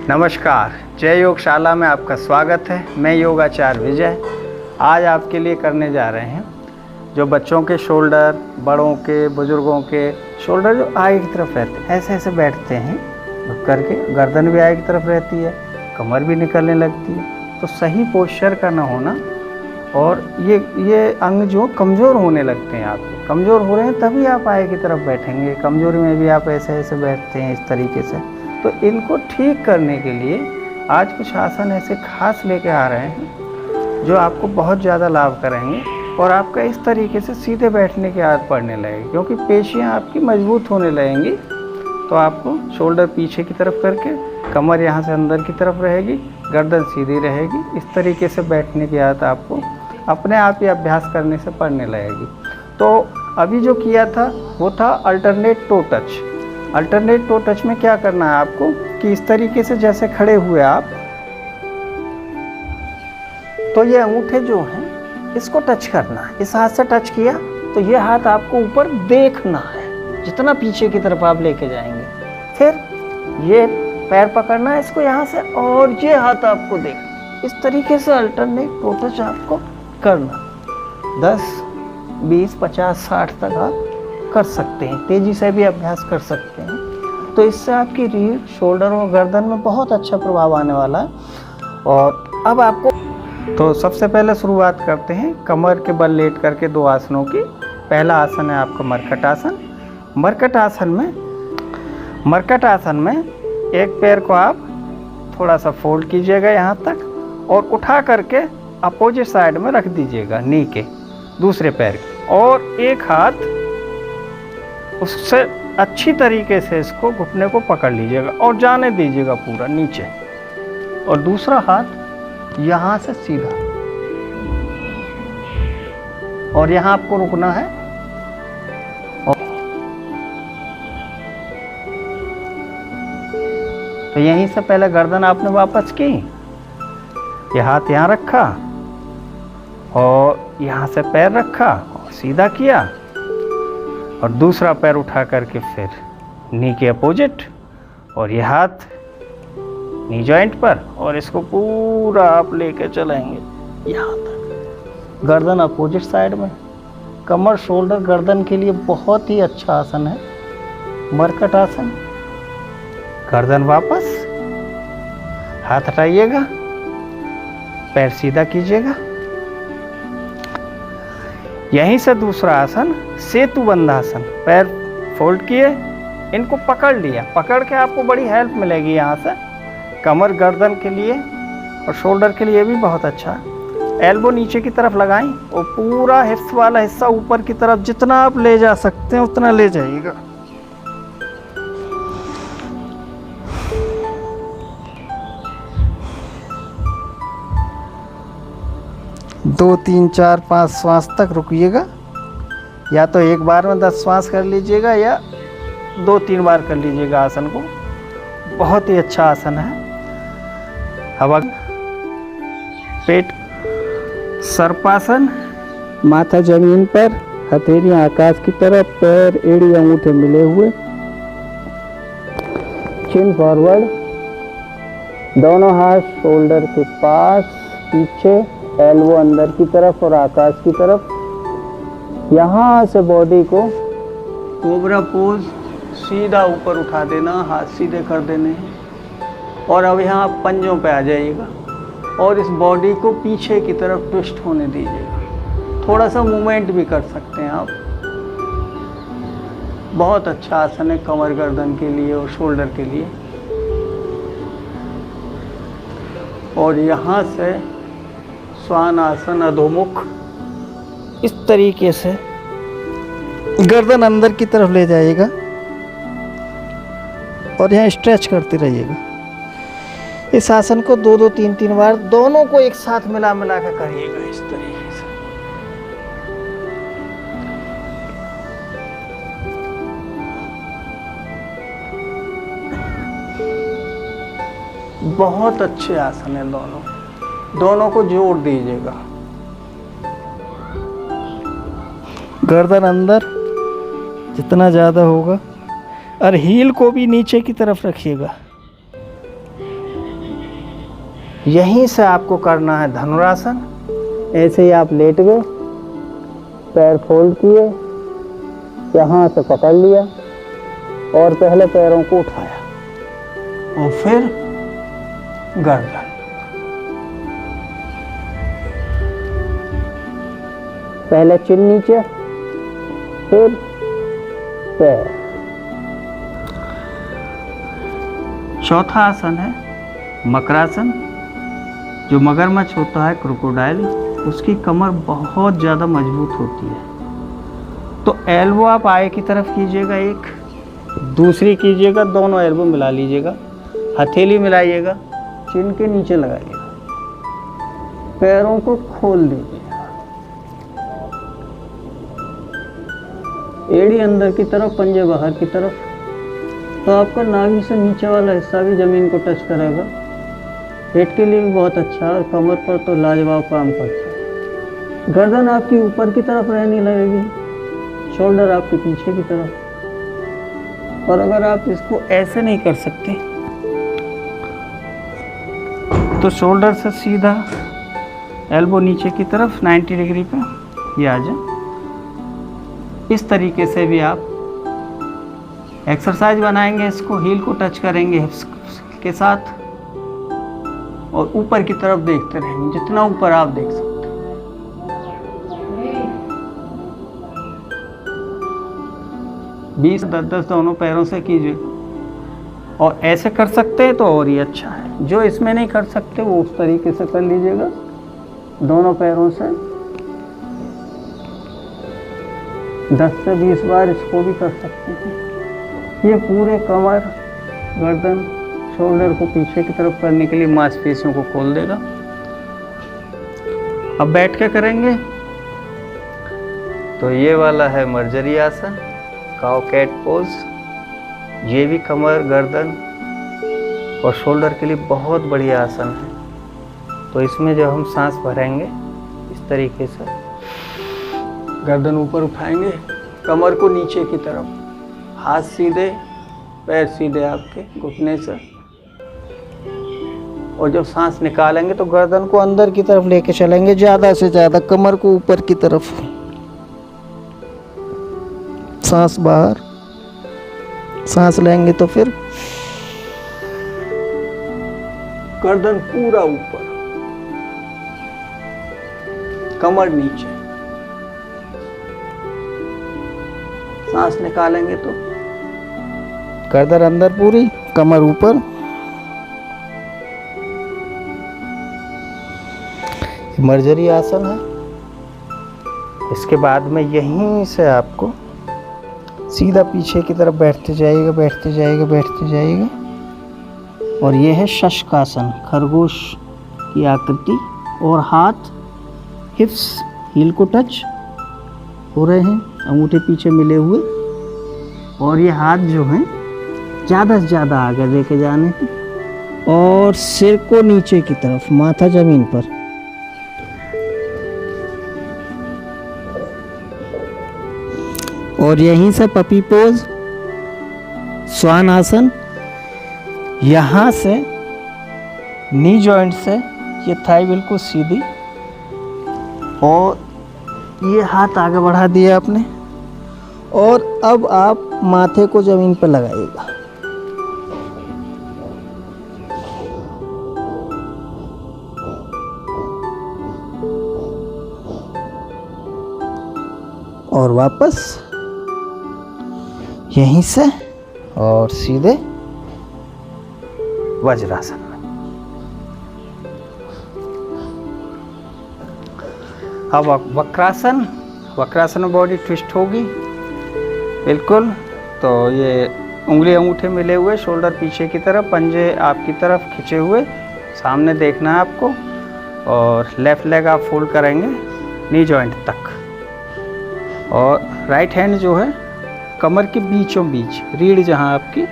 नमस्कार, जय योगशाला में आपका स्वागत है। मैं योगाचार्य विजय आज आपके लिए करने जा रहे हैं जो बच्चों के शोल्डर, बड़ों के, बुजुर्गों के शोल्डर जो आगे की तरफ रहते हैं, ऐसे ऐसे बैठते हैं झुक करके, गर्दन भी आगे की तरफ रहती है, कमर भी निकलने लगती है, तो सही पोस्चर का ना होना और ये अंग जो कमज़ोर होने लगते हैं, आपके कमज़ोर हो रहे हैं तभी आप आगे की तरफ बैठेंगे। कमज़ोरी में भी आप ऐसे ऐसे बैठते हैं इस तरीके से, तो इनको ठीक करने के लिए आज कुछ आसन ऐसे खास लेके आ रहे हैं जो आपको बहुत ज़्यादा लाभ करेंगे और आपका इस तरीके से सीधे बैठने की आदत पड़ने लगेगी, क्योंकि पेशियाँ आपकी मजबूत होने लगेंगी। तो आपको शोल्डर पीछे की तरफ करके, कमर यहाँ से अंदर की तरफ रहेगी, गर्दन सीधी रहेगी। इस तरीके से बैठने की आदत आपको अपने आप ही अभ्यास करने से पड़ने लगेगी। तो अभी जो किया था वो था alternate to touch. Alternate to touch में क्या करना है आपको कि इस तरीके से जैसे खड़े हुए आप, तो ये अंगूठे जो हैं इसको टच करना है। इस हाथ से टच किया तो ये हाथ आपको ऊपर देखना है, जितना पीछे की तरफ आप लेके जाएंगे। फिर ये पैर पकड़ना है इसको यहाँ से और ये हाथ आपको देखना। इस तरीके से अल्टरनेट टो टच आपको करना 10, 20, 50, 60 तक आप कर सकते हैं। तेज़ी से भी अभ्यास कर सकते हैं। तो इससे आपकी रीढ़, शोल्डर और गर्दन में बहुत अच्छा प्रभाव आने वाला है। और अब आपको तो सबसे पहले शुरुआत करते हैं कमर के बल लेट करके 2 आसनों की। पहला आसन है आपका मरकट आसन। मरकट आसन में एक पैर को आप थोड़ा सा फोल्ड कीजिएगा यहाँ तक और उठा करके अपोजिट साइड में रख दीजिएगा नी के दूसरे पैर की, और एक हाथ उससे अच्छी तरीके से इसको घुटने को पकड़ लीजिएगा और जाने दीजिएगा पूरा नीचे, और दूसरा हाथ यहाँ से सीधा, और यहाँ आपको रुकना है। तो यहीं से पहले गर्दन आपने वापस की, ये हाथ यहाँ रखा और यहाँ से पैर रखा और सीधा किया, और दूसरा पैर उठा करके फिर नी के अपोजिट, और ये हाथ नी जॉइंट पर, और इसको पूरा आप लेके चलेंगे यहाँ तक। गर्दन अपोजिट साइड में। कमर, शोल्डर, गर्दन के लिए बहुत ही अच्छा आसन है मरकट आसन। गर्दन वापस, हाथ हटाइएगा, पैर सीधा कीजिएगा। यहीं से दूसरा आसन सेतु बंधासन। पैर फोल्ड किए, इनको पकड़ लिया, पकड़ के आपको बड़ी हेल्प मिलेगी यहाँ से। कमर, गर्दन के लिए और शोल्डर के लिए भी बहुत अच्छा। एल्बो नीचे की तरफ लगाएं और पूरा हिप्स वाला हिस्सा ऊपर की तरफ जितना आप ले जा सकते हैं उतना ले जाइएगा। दो, 3, 4, 5 श्वास तक रुकिएगा। या तो एक बार में 10 श्वास कर लीजिएगा या 2-3 बार कर लीजिएगा आसन को। बहुत ही अच्छा आसन है। अब पेट, सर्पासन। माथा जमीन पर, हथेलियां आकाश की तरफ, पैर एड़ी अंगूठे मिले हुए, चिन फॉरवर्ड, दोनों हाथ शोल्डर के पास, पीछे, एल्बो अंदर की तरफ और आकाश की तरफ। यहाँ से बॉडी को कोबरा पोज सीधा ऊपर उठा देना, हाथ सीधे कर देने हैं। और अब यहाँ आप पंजों पे आ जाइएगा और इस बॉडी को पीछे की तरफ ट्विस्ट होने दीजिएगा। थोड़ा सा मूवमेंट भी कर सकते हैं आप। बहुत अच्छा आसन है कमर, गर्दन के लिए और शोल्डर के लिए। और यहाँ से स्वान आसन, अधोमुख। इस तरीके से गर्दन अंदर की तरफ ले जाइएगा और यहाँ स्ट्रेच करते रहिएगा। इस आसन को 2-2, 3-3 बार दोनों को एक साथ मिला कर करिएगा इस तरीके से। बहुत अच्छे आसन है दोनों को जोड़ दीजिएगा। गर्दन अंदर जितना ज़्यादा होगा, और हील को भी नीचे की तरफ रखिएगा। यहीं से आपको करना है धनुरासन। ऐसे ही आप लेट गए, पैर फोल्ड किए, यहाँ से पकड़ लिया और पहले पैरों को उठाया और फिर गर्दन। पहले चिन नीचे, फिर पैर। चौथा आसन है मकरासन। जो मगरमच्छ होता है, क्रोकोडाइल, उसकी कमर बहुत ज़्यादा मजबूत होती है। तो एल्बो आप आगे की तरफ कीजिएगा, एक दूसरी कीजिएगा, दोनों एल्बो मिला लीजिएगा, हथेली मिलाइएगा, चिन के नीचे लगाइएगा, पैरों को खोल दीजिएगा, एड़ी अंदर की तरफ, पंजे बाहर की तरफ। तो आपका नाभि से नीचे वाला हिस्सा भी ज़मीन को टच करेगा। पेट के लिए भी बहुत अच्छा है और कमर पर तो लाजवाब काम करता है। गर्दन आपकी ऊपर की तरफ रहने लगेगी, शोल्डर आपके पीछे की तरफ। और अगर आप इसको ऐसे नहीं कर सकते तो शोल्डर से सीधा एल्बो नीचे की तरफ 90 डिग्री पे ये आ जाए। इस तरीके से भी आप एक्सरसाइज बनाएंगे। इसको हील को टच करेंगे हिप्स के साथ और ऊपर की तरफ देखते रहेंगे, जितना ऊपर आप देख सकते हैं। 20 10 दोनों पैरों से कीजिए और ऐसे कर सकते हैं तो और ही अच्छा है। जो इसमें नहीं कर सकते वो उस तरीके से कर लीजिएगा, दोनों पैरों से 10 से 20 बार इसको भी कर सकते हैं। ये पूरे कमर, गर्दन, शोल्डर को पीछे की तरफ करने के लिए मांसपेशियों को खोल देगा। अब बैठ के करेंगे तो ये वाला है मर्जरी आसन, काउ कैट पोज। ये भी कमर, गर्दन और शोल्डर के लिए बहुत बढ़िया आसन है। तो इसमें जब हम सांस भरेंगे इस तरीके से गर्दन ऊपर उठाएंगे, कमर को नीचे की तरफ, हाथ सीधे, पैर सीधे आपके घुटने से। और जब सांस निकालेंगे तो गर्दन को अंदर की तरफ लेके चलेंगे, ज़्यादा से ज़्यादा, कमर को ऊपर की तरफ। सांस बाहर, सांस लेंगे तो फिर गर्दन पूरा ऊपर, कमर नीचे। सांस निकालेंगे तो गर्दन अंदर पूरी, कमर ऊपर। मर्जरी आसन है। इसके बाद में यहीं से आपको सीधा पीछे की तरफ बैठते जाइएगा, बैठते जाइएगा, बैठते जाइएगा। और ये है शशकासन, खरगोश की आकृति। और हाथ हिप्स, हील को टच हो रहे हैं, अंगूठे पीछे मिले हुए। और ये हाथ जो हैं ज़्यादा से ज़्यादा आगे लेके जाने हैं और सिर को नीचे की तरफ, माथा जमीन पर। और यहीं से पपी पोज, स्वान आसन। यहाँ से नी जॉइंट से ये थाई बिल्कुल सीधी और ये हाथ आगे बढ़ा दिया आपने। और अब आप माथे को जमीन पर लगाइएगा। और वापस यहीं से और सीधे वज्रासन में। अब वक्रासन। वक्रासन में बॉडी ट्विस्ट होगी बिल्कुल। तो ये उंगली अंगूठे मिले हुए, शोल्डर पीछे की तरफ, पंजे आपकी तरफ खिंचे हुए, सामने देखना है आपको। और लेफ़्ट लेग आप फोल्ड करेंगे नी जॉइंट तक। और राइट हैंड जो है कमर के बीचों बीच, रीढ़ जहाँ आपकी,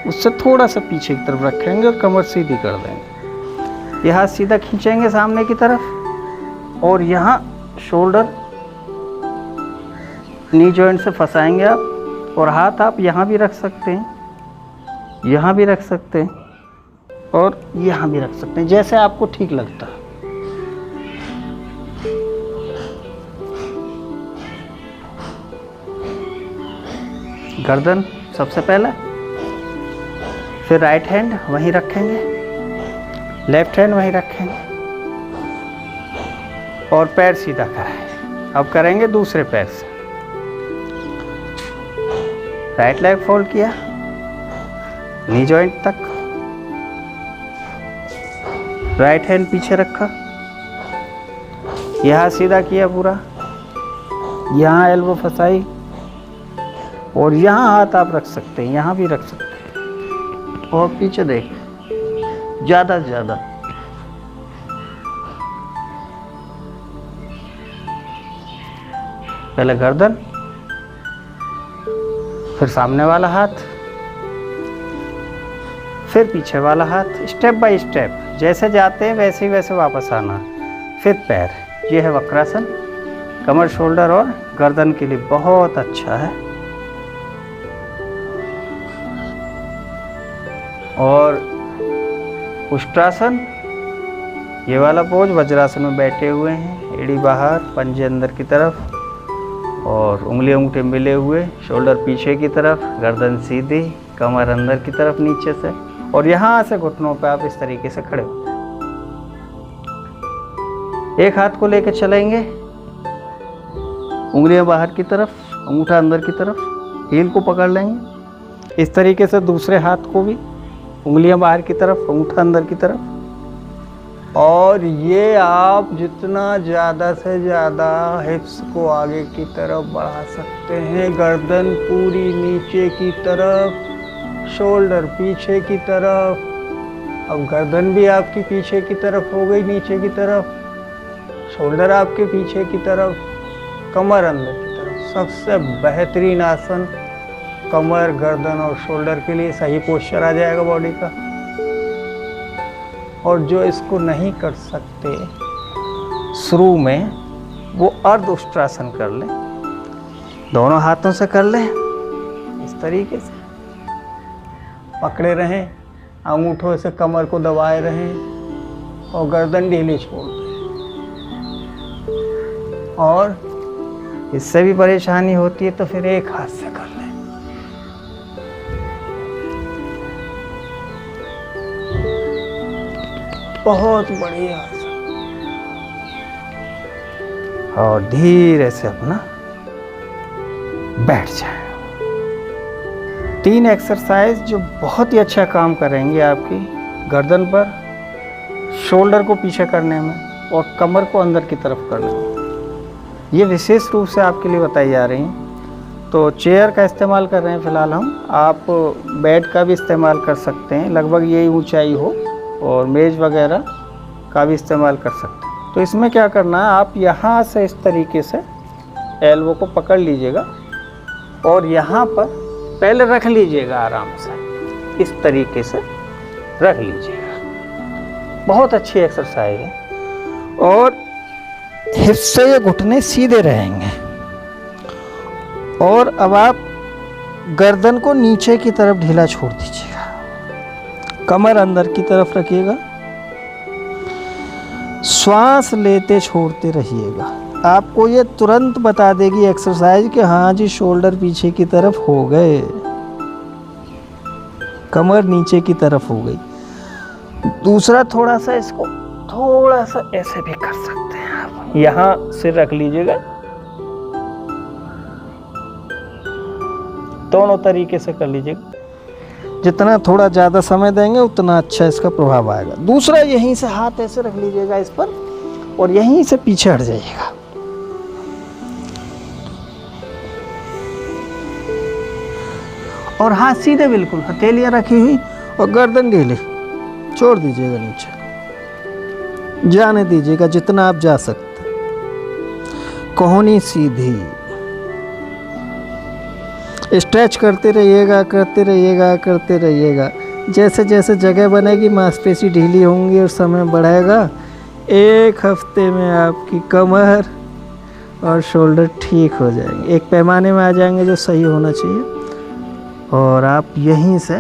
उससे थोड़ा सा पीछे की तरफ रखेंगे और कमर सीधी कर देंगे। ये हाथ सीधा खींचेंगे सामने की तरफ और यहाँ शोल्डर नी जॉइंट से फंसाएंगे आप। और हाथ आप यहाँ भी रख सकते हैं, यहाँ भी रख सकते हैं। और यहाँ भी रख सकते हैं, जैसे आपको ठीक लगता है। गर्दन सबसे पहले, फिर राइट हैंड वहीं रखेंगे, लेफ्ट हैंड वहीं रखेंगे और पैर सीधा कराएं। अब करेंगे दूसरे पैर से। राइट लेग फोल्ड किया नी जॉइंट तक, राइट हैंड पीछे रखा, यहाँ सीधा किया पूरा, यहाँ एल्बो फंसाई और यहाँ हाथ आप रख सकते हैं, यहाँ भी रख सकते हैं और पीछे देख ज़्यादा से ज़्यादा। पहले गर्दन, फिर सामने वाला हाथ, फिर पीछे वाला हाथ, स्टेप बाय स्टेप जैसे जाते हैं वैसे ही वैसे वापस आना। फिर पैर, ये है वक्रासन, कमर शोल्डर और गर्दन के लिए बहुत अच्छा है। और उष्ट्रासन, ये वाला पोज वज्रासन में बैठे हुए हैं, एड़ी बाहर, पंजे अंदर की तरफ और उंगली अंगूठे मिले हुए, शोल्डर पीछे की तरफ, गर्दन सीधी, कमर अंदर की तरफ नीचे से, और यहाँ से घुटनों पे आप इस तरीके से खड़े हो। एक हाथ को लेकर चलेंगे, उंगलियां बाहर की तरफ, अंगूठा अंदर की तरफ, हील को पकड़ लेंगे। इस तरीके से दूसरे हाथ को भी, उंगलियां बाहर की तरफ, अंगूठा अंदर की तरफ। और ये आप जितना ज़्यादा से ज़्यादा हिप्स को आगे की तरफ बढ़ा सकते हैं, गर्दन पूरी नीचे की तरफ, शोल्डर पीछे की तरफ। अब गर्दन भी आपकी पीछे की तरफ हो गई, नीचे की तरफ, शोल्डर आपके पीछे की तरफ, कमर अंदर की तरफ। सबसे बेहतरीन आसन कमर, गर्दन और शोल्डर के लिए सही पोस्चर आ जाएगा बॉडी का। और जो इसको नहीं कर सकते शुरू में, वो अर्ध उष्ट्रासन कर लें, दोनों हाथों से कर लें, इस तरीके से पकड़े रहें, अंगूठों से कमर को दबाए रहें और गर्दन ढीली छोड़ दें। और इससे भी परेशानी होती है तो फिर एक हाथ से कर लें। बहुत बढ़िया। और धीरे से अपना बैठ जाए। 3 एक्सरसाइज जो बहुत ही अच्छा काम करेंगे आपकी गर्दन पर, शोल्डर को पीछे करने में और कमर को अंदर की तरफ करने में। ये विशेष रूप से आपके लिए बताई जा रही हैं। तो चेयर का इस्तेमाल कर रहे हैं फ़िलहाल हम, आप बेड का भी इस्तेमाल कर सकते हैं, लगभग यही ऊंचाई हो, और मेज़ वगैरह का भी इस्तेमाल कर सकते हैं। तो इसमें क्या करना है, आप यहाँ से इस तरीके से एल्बो को पकड़ लीजिएगा और यहाँ पर पहले रख लीजिएगा, आराम से इस तरीके से रख लीजिएगा। बहुत अच्छी एक्सरसाइज है और हिप्स से ये घुटने सीधे रहेंगे। और अब आप गर्दन को नीचे की तरफ ढीला छोड़ दीजिएगा, कमर अंदर की तरफ रखिएगा, श्वास लेते छोड़ते रहिएगा। आपको ये तुरंत बता देगी एक्सरसाइज कि हाँ जी शोल्डर पीछे की तरफ हो गए, कमर नीचे की तरफ हो गई। दूसरा थोड़ा सा इसको थोड़ा सा ऐसे भी कर सकते हैं आप, यहाँ सिर रख लीजिएगा, दोनों तरीके से कर लीजिएगा। जितना थोड़ा ज़्यादा समय देंगे उतना अच्छा इसका प्रभाव आएगा। दूसरा यहीं से हाथ ऐसे रख लीजिएगा इस पर और यहीं से पीछे हट जाइएगा। और हाथ सीधे बिल्कुल, हथेलियां रखी हुई और गर्दन ढीली छोड़ दीजिएगा नीचे, जाने दीजिएगा जितना आप जा सकते। कोहनी सीधी, स्ट्रेच करते रहिएगा, करते रहिएगा, करते रहिएगा। जैसे जैसे जगह बनेगी मांसपेशी ढीली होंगी और समय बढ़ेगा। 1 हफ्ते में आपकी कमर और शोल्डर ठीक हो जाएंगे, एक पैमाने में आ जाएंगे जो सही होना चाहिए। और आप यहीं से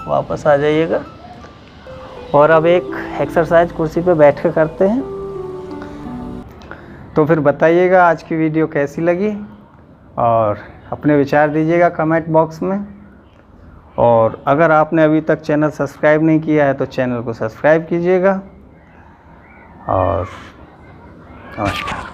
वापस आ जाइएगा और अब एक एक्सरसाइज कुर्सी पे बैठ के करते हैं। तो फिर बताइएगा आज की वीडियो कैसी लगी और अपने विचार दीजिएगा कमेंट बॉक्स में। और अगर आपने अभी तक चैनल सब्सक्राइब नहीं किया है तो चैनल को सब्सक्राइब कीजिएगा। और नमस्कार।